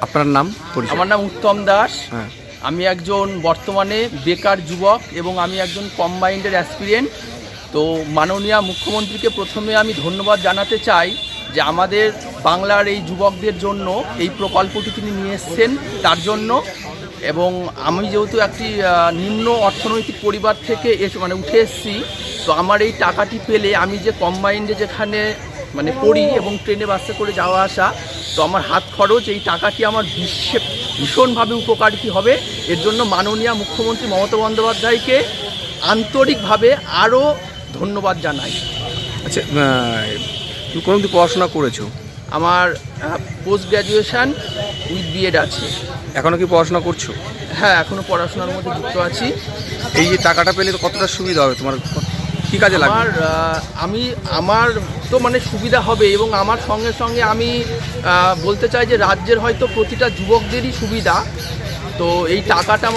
আপনার নাম? আমার নাম উত্তম দাস। হ্যাঁ। আমি একজন বর্তমানে বেকার যুবক এবং আমি একজন কম্বাইন্ডের অ্যাসপিরেন্ট। তো মাননীয় মুখ্যমন্ত্রীকে প্রথমে আমি ধন্যবাদ জানাতে চাই যে আমাদের বাংলার এই যুবকদের জন্য এই প্রকল্পটি তিনি নিয়ে এসছেন তার জন্য। এবং আমি যেহেতু একটি নিম্ন অর্থনৈতিক পরিবার থেকে উঠে এসেছি, তো আমার এই টাকাটি পেলে আমি যে কম্বাইন্ডে যেখানে পড়ি এবং ট্রেনে বাসে করে যাওয়া আসা, তো আমার হাত খরচ এই টাকাটি আমার ভীষণভাবে উপকারী হবে। এর জন্য মাননীয় মুখ্যমন্ত্রী মমতা বন্দ্যোপাধ্যায়কে আন্তরিকভাবে আরও ধন্যবাদ জানাই। আচ্ছা, তুমি কোন অবধি পড়াশোনা করেছো? আমার পোস্ট গ্র্যাজুয়েশান উইথ বিএড আছে। এখনও কি পড়াশোনা করছো? হ্যাঁ, এখনও পড়াশোনার মধ্যে যুক্ত আছি। এই যে টাকাটা পেলে কতটা সুবিধা হবে তোমার, কী কাজে লাগবে? আমার তো সুবিধা হবে এবং আমার সঙ্গে সঙ্গে আমি বলতে চাই যে রাজ্যের হয়তো প্রতিটা যুবকদেরই সুবিধা। তো এই টাকাটা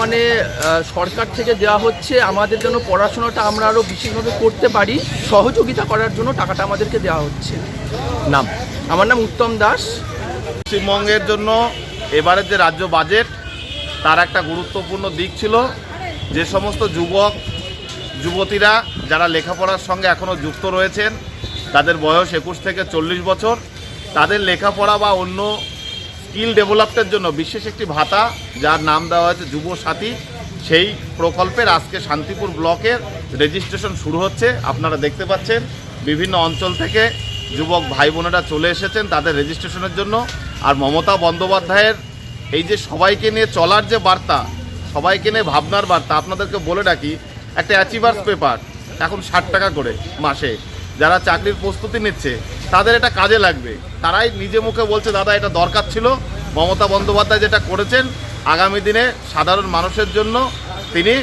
সরকার থেকে দেওয়া হচ্ছে আমাদের জন্য, পড়াশোনাটা আমরা আরও বিশেষভাবে করতে পারি, সহযোগিতা করার জন্য টাকাটা আমাদেরকে দেওয়া হচ্ছে। নাম? আমার নাম উত্তম দাস। পশ্চিমবঙ্গের জন্য এবারের যে রাজ্য বাজেট, তার একটা গুরুত্বপূর্ণ দিক ছিল যে সমস্ত যুবক যুবতীরা যারা লেখাপড়ার সঙ্গে এখনও যুক্ত রয়েছেন, তাদের বয়স 21 থেকে 40 বছর, তাদের লেখাপড়া বা অন্য স্কিল ডেভেলপমেন্টের জন্য বিশেষ একটি ভাতা যার নাম দেওয়া হয়েছে যুব সাথী, সেই প্রকল্পের আজকে শান্তিপুর ব্লকের রেজিস্ট্রেশন শুরু হচ্ছে। আপনারা দেখতে পাচ্ছেন বিভিন্ন অঞ্চল থেকে যুবক ভাই বোনেরা চলে এসেছেন তাদের রেজিস্ট্রেশনের জন্য। আর মমতা বন্দ্যোপাধ্যায়ের এই যে সবাইকে নিয়ে চলার যে বার্তা, সবাইকে নিয়ে ভাবনার বার্তা, আপনাদেরকে বলে রাখি, একটা অ্যাচিভার্স পেপার এখন 60 টাকা করে মাসে। যারা চাকরির প্রস্তুতি নিচ্ছে তাদের এটা কাজে লাগবে, তারাই নিজে মুখে বলছে দাদা এটা দরকার ছিল। মমতা বন্দ্যোপাধ্যায় যেটা করেছেন, আগামী দিনে সাধারণ মানুষের জন্য তিনি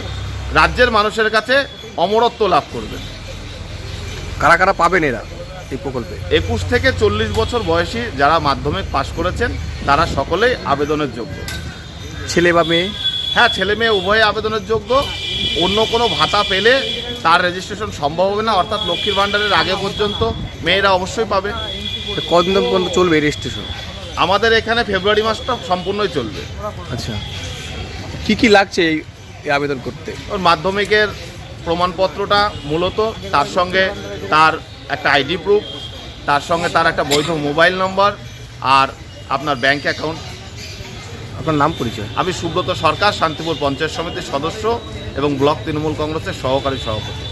রাজ্যের মানুষের কাছে অমরত্ব লাভ করবেন। কারা কারা পাবেন এরা এই প্রকল্পে? 21 থেকে 40 বছর বয়সী যারা মাধ্যমিক পাশ করেছেন তারা সকলেই আবেদনের যোগ্য। ছেলে বা মেয়ে? হ্যাঁ, ছেলে মেয়ে উভয়ে আবেদনের যোগ্য। অন্য কোনো ভাতা পেলে তার রেজিস্ট্রেশন সম্ভব হবে না, অর্থাৎ লক্ষ্মীর ভাণ্ডারের আগে পর্যন্ত মেয়েরা অবশ্যই পাবে। কতদিন পর্যন্ত চলবে রেজিস্ট্রেশন? আমাদের এখানে ফেব্রুয়ারি মাসটা সম্পূর্ণই চলবে। আচ্ছা, কি কি লাগছে এই আবেদন করতে? ওর মাধ্যমিকের প্রমাণপত্রটা মূলত, তার সঙ্গে তার একটা আইডি প্রুফ, তার সঙ্গে তার একটা বৈধ মোবাইল নম্বর আর আপনার ব্যাংক অ্যাকাউন্ট। আপনার নাম, পরিচয়? আমি সুব্রত সরকার, শান্তিপুর পঞ্চায়েত সমিতির সদস্য এবং ব্লক তৃণমূল কংগ্রেসের সহকারী সভাপতি।